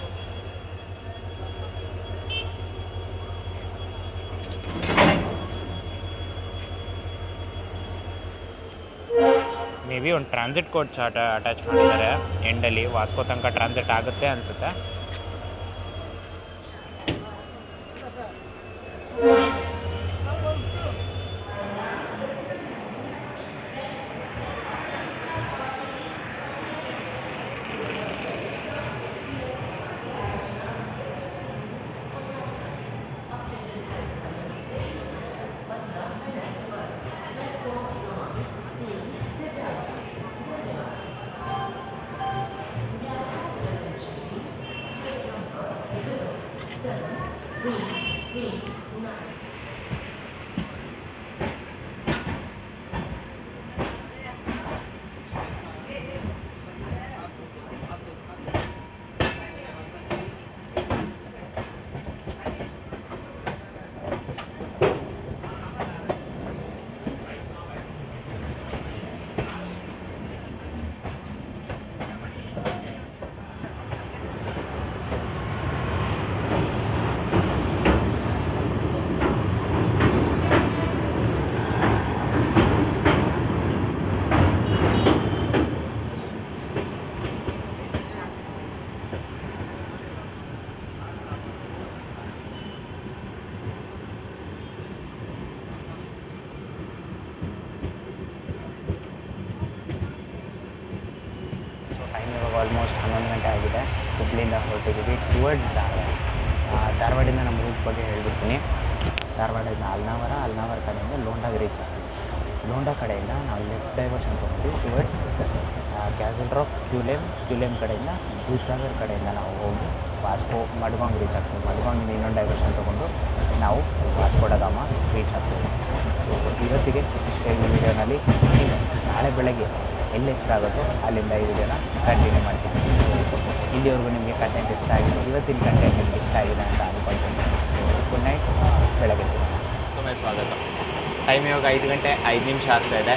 ಮೇ ಬಿ ಒಂದು ಟ್ರಾನ್ಸಿಟ್ ಕೋಚ್ ಅಟ್ಯಾಚ್ ಮಾಡಿದ್ದಾರೆ ಎಂಡಲ್ಲಿ. ವಾಸ್ಕೋ ತನಕ ಟ್ರಾನ್ಸಿಟ್ ಆಗುತ್ತೆ ಅನಿಸುತ್ತೆ. ಟೈಮ್ ಇವಾಗ ಆಲ್ಮೋಸ್ಟ್ 11 ಗಂಟೆ ಆಗಿದೆ. ಹುಬ್ಳಿಯಿಂದ ಹೊರಟಿದ್ದೀವಿ ಟುವರ್ಡ್ಸ್ ಧಾರವಾಡ. ಧಾರವಾಡಿಂದ ನಮ್ಮ ರೂಟ್ ಬಗ್ಗೆ ಹೇಳ್ಬಿಡ್ತೀನಿ. ಧಾರವಾಡದಿಂದ ಅಲ್ನಾವರ ಕಡೆಯಿಂದ ಲೋಂಡಾಗೆ ರೀಚ್ ಆಗ್ತೀವಿ. ಲೋಂಡಾ ಕಡೆಯಿಂದ ನಾವು ಲೆಫ್ಟ್ ಡೈವರ್ಷನ್ ತೊಗೊಂಡು ಟುವರ್ಡ್ಸ್ ಕ್ಯಾಸಲ್ ರಾಕ್ ಕ್ಯೂಲೇಮ್ ಕಡೆಯಿಂದ ದೂದ್ಸಾಗರ್ ಕಡೆಯಿಂದ ನಾವು ಹೋಗಿ ಮಡ್ಗಾಂಗ್ ರೀಚ್ ಆಗ್ತೀವಿ. ಮಡ್ಗಾಂಗಿಂದ ಇನ್ನೊಂದು ಡೈವರ್ಷನ್ ತೊಗೊಂಡು ನಾವು ವಾಸ್ಕೋ ಡ ಗಾಮ ರೀಚ್ ಆಗ್ತೀವಿ. ಸೊ ಇವತ್ತಿಗೆ ಇಷ್ಟೇ ಈ ವಿಡಿಯೋನಲ್ಲಿ. ನಾಳೆ ಬೆಳಗ್ಗೆ ಎಲ್ಲಿ ಎಚ್ಚರ ಆಗುತ್ತೋ ಅಲ್ಲಿಂದ ಈ ವಿಡಿಯೋನ ಕಂಟಿನ್ಯೂ ಮಾಡ್ತೀನಿ. ಸೊ ಇಲ್ಲಿವರೆಗೂ ನಿಮಗೆ ಕಂಟೆಂಟ್ ಇಷ್ಟ ಆಗಿದೆ, ಇವತ್ತಿನ ಕಂಟೆಂಟ್ ನಿಮ್ಗೆ ಇಷ್ಟ ಆಗಿದೆ ಅಂತ ಅಂದ್ಕೊಳ್ತೀನಿ. ಗುಡ್ ನೈಟ್, ಬೆಳಗ್ಗೆ ಸಿಗೋಣ. ತುಂಬ ಸ್ವಾಗತ. ಟೈಮ್ ಇವಾಗ 5 ಗಂಟೆ 5 ನಿಮಿಷ ಆಗ್ತಾಯಿದೆ.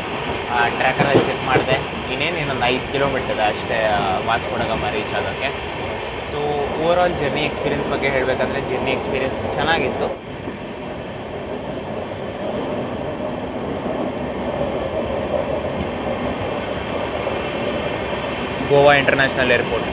ಟ್ರ್ಯಾಕರಲ್ಲಿ ಚೆಕ್ ಮಾಡಿದೆ, ಇನ್ನೊಂದು 5 ಕಿಲೋಮೀಟರ್ ಇದೆ ಅಷ್ಟೇ ವಾಸ್ಕೋ ಡ ಗಾಮ ರೀಚ್ ಆಗೋಕ್ಕೆ. ಸೊ ಓವರಾಲ್ ಜರ್ನಿ ಎಕ್ಸ್ಪೀರಿಯನ್ಸ್ ಬಗ್ಗೆ ಹೇಳಬೇಕಂದ್ರೆ ಜರ್ನಿ ಎಕ್ಸ್ಪೀರಿಯನ್ಸ್ ಚೆನ್ನಾಗಿತ್ತು. Goa international airport.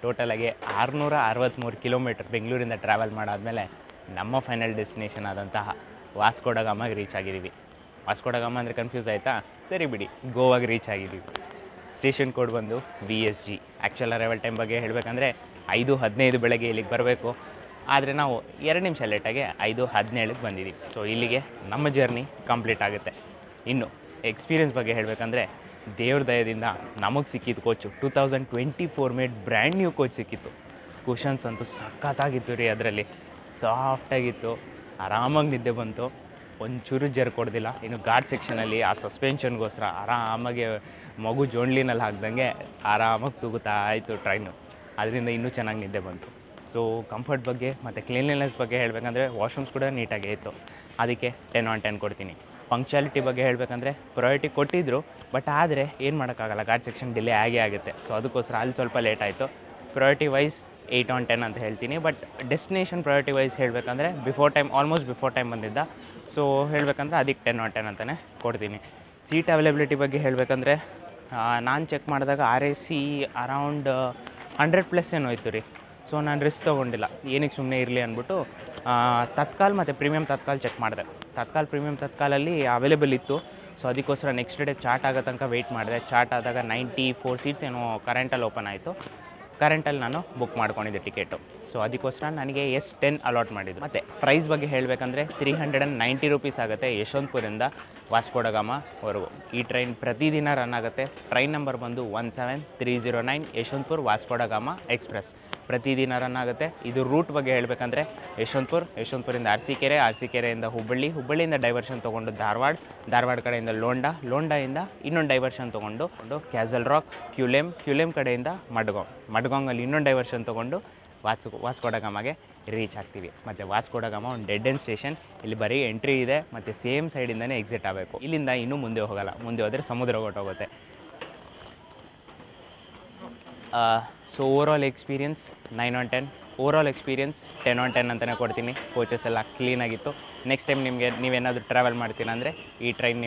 ಟೋಟಲಾಗಿ 663 ಕಿಲೋಮೀಟರ್ ಬೆಂಗಳೂರಿಂದ ಟ್ರಾವೆಲ್ ಮಾಡಾದಮೇಲೆ ನಮ್ಮ ಫೈನಲ್ ಡೆಸ್ಟಿನೇಷನ್ ಆದಂತಹ ವಾಸ್ಕೋ ಡ ಗಾಮಾಗೆ ರೀಚ್ ಆಗಿದ್ದೀವಿ. ವಾಸ್ಕೋ ಡ ಗಾಮ ಅಂದರೆ ಕನ್ಫ್ಯೂಸ್ ಆಯಿತಾ? ಸರಿ ಬಿಡಿ, ಗೋವಾಗೆ ರೀಚ್ ಆಗಿದ್ದೀವಿ. ಸ್ಟೇಷನ್ ಕೋಡ್ ಬಂದು VSG. ಆ್ಯಕ್ಚುಲ್ ಅರೈವಲ್ ಟೈಮ್ ಬಗ್ಗೆ ಹೇಳಬೇಕಂದ್ರೆ 5:15 ಬೆಳಗ್ಗೆ ಇಲ್ಲಿಗೆ ಬರಬೇಕು, ಆದರೆ ನಾವು 2 ನಿಮಿಷ ಲೇಟಾಗಿ 5:17ಕ್ಕೆ ಬಂದಿದ್ದೀವಿ. ಸೊ ಇಲ್ಲಿಗೆ ನಮ್ಮ ಜರ್ನಿ ಕಂಪ್ಲೀಟ್ ಆಗುತ್ತೆ. ಇನ್ನು ಎಕ್ಸ್ಪೀರಿಯನ್ಸ್ ಬಗ್ಗೆ ಹೇಳಬೇಕಂದ್ರೆ ದೇವ್ರ ದಯದಿಂದ ನಮಗೆ ಸಿಕ್ಕಿದ್ದು coach 2024 made brand new coach ಸಿಕ್ಕಿತ್ತು. ಕುಷನ್ಸ್ ಅಂತೂ ಸಖತ್ತಾಗಿತ್ತು ರೀ, ಅದರಲ್ಲಿ ಸಾಫ್ಟಾಗಿತ್ತು, ಆರಾಮಾಗಿ ನಿದ್ದೆ ಬಂತು, ಒಂಚೂರು ಜರ್ಕೊಡ್ದಿಲ್ಲ. ಇನ್ನು ಘಾಟ್ ಸೆಕ್ಷನಲ್ಲಿ ಆ ಸಸ್ಪೆನ್ಷನ್ಗೋಸ್ಕರ ಆರಾಮಾಗಿ ಮಗು ಜೋಣ್ಲಿನಲ್ಲಿ ಹಾಕ್ದಂಗೆ ಆರಾಮಾಗಿ ತೂಗುತ್ತಾ ಆಯಿತು ಟ್ರೈನು. ಅದರಿಂದ ಇನ್ನೂ ಚೆನ್ನಾಗಿ ನಿದ್ದೆ ಬಂತು. ಸೊ ಕಂಫರ್ಟ್ ಬಗ್ಗೆ ಮತ್ತು ಕ್ಲೀನ್ಲಿನೆಸ್ ಬಗ್ಗೆ ಹೇಳಬೇಕಂದ್ರೆ ವಾಶ್ರೂಮ್ಸ್ ಕೂಡ ನೀಟಾಗೇ ಇತ್ತು. ಅದಕ್ಕೆ 10 on 10 ಕೊಡ್ತೀನಿ. ಪಂಕ್ಚುಯಾಲಿಟಿ ಬಗ್ಗೆ ಹೇಳಬೇಕಂದ್ರೆ ಪ್ರಯಾರಿಟಿ ಕೊಟ್ಟಿದ್ದರು, ಬಟ್ ಆದರೆ ಏನು ಮಾಡೋಕ್ಕಾಗಲ್ಲ, ಘಾಟ್ ಸೆಕ್ಷನ್ ಡಿಲೇ ಆಗೇ ಆಗುತ್ತೆ. ಸೊ ಅದಕ್ಕೋಸ್ಕರ ಅಲ್ಲಿ ಸ್ವಲ್ಪ ಲೇಟ್ ಆಯಿತು. ಪ್ರಯಾರಿಟಿ ವೈಸ್ 8 on 10 ಅಂತ ಹೇಳ್ತೀನಿ. ಬಟ್ ಡೆಸ್ಟಿನೇಷನ್ ಪ್ರಯಾರಿಟಿ ವೈಸ್ ಹೇಳಬೇಕಂದ್ರೆ ಆಲ್ಮೋಸ್ಟ್ ಬಿಫೋರ್ ಟೈಮ್ ಬಂದಿದ್ದ. ಸೊ ಹೇಳಬೇಕಂದ್ರೆ ಅದಕ್ಕೆ 10 on 10 ಅಂತಲೇ ಕೊಡ್ತೀನಿ. ಸೀಟ್ ಅವೈಲಬಿಲಿಟಿ ಬಗ್ಗೆ ಹೇಳಬೇಕಂದ್ರೆ ನಾನು ಚೆಕ್ ಮಾಡಿದಾಗ RAC ಅರೌಂಡ್ 100+ ಏನೋ ಇತ್ತು ರೀ. ಸೊ ನಾನು ರಿಸ್ಕ್ ತೊಗೊಂಡಿಲ್ಲ, ಏನಕ್ಕೆ ಸುಮ್ಮನೆ ಇರಲಿ ಅಂದ್ಬಿಟ್ಟು ತತ್ಕಾಲ್ ಮತ್ತು ಪ್ರೀಮಿಯಮ್ ತತ್ಕಾಲ್ ಚೆಕ್ ಮಾಡಿದೆ. ಪ್ರೀಮಿಯಮ್ ತತ್ಕಾಲಲ್ಲಿ ಅವೈಲೇಬಲ್ ಇತ್ತು. ಸೊ ಅದಕ್ಕೋಸ್ಕರ ನೆಕ್ಸ್ಟ್ ಡೇ ಚಾರ್ಟ್ ಆಗೋ ತನಕ ವೆಯ್ಟ್ ಮಾಡಿದೆ. ಚಾರ್ಟ್ ಆದಾಗ 94 ಸೀಟ್ಸ್ ಏನೋ ಕರೆಂಟಲ್ಲಿ ಓಪನ್ ಆಯಿತು. ಕರೆಂಟಲ್ಲಿ ನಾನು ಬುಕ್ ಮಾಡ್ಕೊಂಡಿದ್ದೆ ಟಿಕೆಟು. ಸೊ ಅದಕ್ಕೋಸ್ಕರ ನನಗೆ S10 ಅಲಾಟ್ ಮಾಡಿದ್ದು. ಮತ್ತು ಪ್ರೈಸ್ ಬಗ್ಗೆ ಹೇಳಬೇಕಂದ್ರೆ 390 ರೂಪೀಸ್ ಆಗುತ್ತೆ ಯಶವಂತಪುರಿಂದ ವಾಸ್ಕೋ ಡ ಗಾಮವರೆಗೂ. ಈ ಟ್ರೈನ್ ಪ್ರತಿದಿನ ರನ್ ಆಗುತ್ತೆ. ಟ್ರೈನ್ ನಂಬರ್ ಬಂದು 17309 ಯಶವಂತಪುರ ವಾಸ್ಕೋ ಡ ಗಾಮ ಎಕ್ಸ್ಪ್ರೆಸ್. ಪ್ರತಿದಿನ ರನ್ ಆಗುತ್ತೆ. ಇದು ರೂಟ್ ಬಗ್ಗೆ ಹೇಳಬೇಕಂದ್ರೆ ಯಶವಂತಪುರದಿಂದ ಅರಸೀಕೆರೆಯಿಂದ ಹುಬ್ಬಳ್ಳಿಯಿಂದ ಡೈವರ್ಷನ್ ತೊಗೊಂಡು ಧಾರವಾಡ ಕಡೆಯಿಂದ ಲೋಂಡಾಯಿಂದ ಇನ್ನೊಂದು ಡೈವರ್ಷನ್ ತೊಗೊಂಡು ಕ್ಯಾಸಲ್ ರಾಕ್ ಕ್ಯೂಲೇಮ್ ಕಡೆಯಿಂದ ಮಡ್ಗಾಂಗಲ್ಲಿ ಇನ್ನೊಂದು ಡೈವರ್ಷನ್ ತೊಗೊಂಡು ವಾಸ್ಕೋಡ ಗಾಮಾಗೆ ರೀಚ್ ಆಗ್ತೀವಿ. ಮತ್ತು ವಾಸ್ಕೋಡ ಗಾಮ ಒಂದು ಡೆಡ್ ಎಂಡ್ ಸ್ಟೇಷನ್. ಇಲ್ಲಿ ಬರೀ ಎಂಟ್ರಿ ಇದೆ ಮತ್ತು ಸೇಮ್ ಸೈಡಿಂದನೇ ಎಕ್ಸಿಟ್ ಆಗಬೇಕು. ಇಲ್ಲಿಂದ ಇನ್ನೂ ಮುಂದೆ ಹೋಗಲ್ಲ, ಮುಂದೆ ಹೋದರೆ ಸಮುದ್ರ ಹೊರಟೋಗುತ್ತೆ. So overall experience 9/10, overall experience 10/10 ಅಂತಲೇ ಕೊಡ್ತೀನಿ. ಕೋಚಸ್ ಎಲ್ಲ ಕ್ಲೀನಾಗಿತ್ತು. ನೆಕ್ಸ್ಟ್ ಟೈಮ್ ನೀವೇನಾದರೂ ಟ್ರಾವೆಲ್ ಮಾಡ್ತೀನಿ ಅಂದರೆ ಈ ಟ್ರೈನ್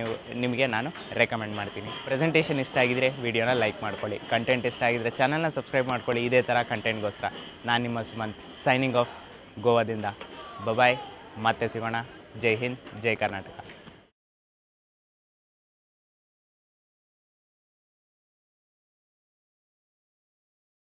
ನಿಮಗೆ ನಾನು ರೆಕಮೆಂಡ್ ಮಾಡ್ತೀನಿ. ಪ್ರೆಸೆಂಟೇಷನ್ ಇಷ್ಟ ಆಗಿದ್ರೆ ವಿಡಿಯೋನ ಲೈಕ್ ಮಾಡ್ಕೊಳ್ಳಿ. ಕಂಟೆಂಟ್ ಇಷ್ಟ ಆಗಿದ್ರೆ ಚಾನಲ್ನ ಸಬ್ಸ್ಕ್ರೈಬ್ ಮಾಡ್ಕೊಳ್ಳಿ. ಇದೇ ಥರ ಕಂಟೆಂಟ್ಗೋಸ್ಕರ. ನಾನು ನಿಮ್ಮ ಸುಮಂತ್, ಸೈನಿಂಗ್ ಆಫ್ ಗೋವಾದಿಂದ. ಬಾಯ್, ಮತ್ತೆ ಸಿಗೋಣ. ಜೈ ಹಿಂದ್, ಜೈ ಕರ್ನಾಟಕ.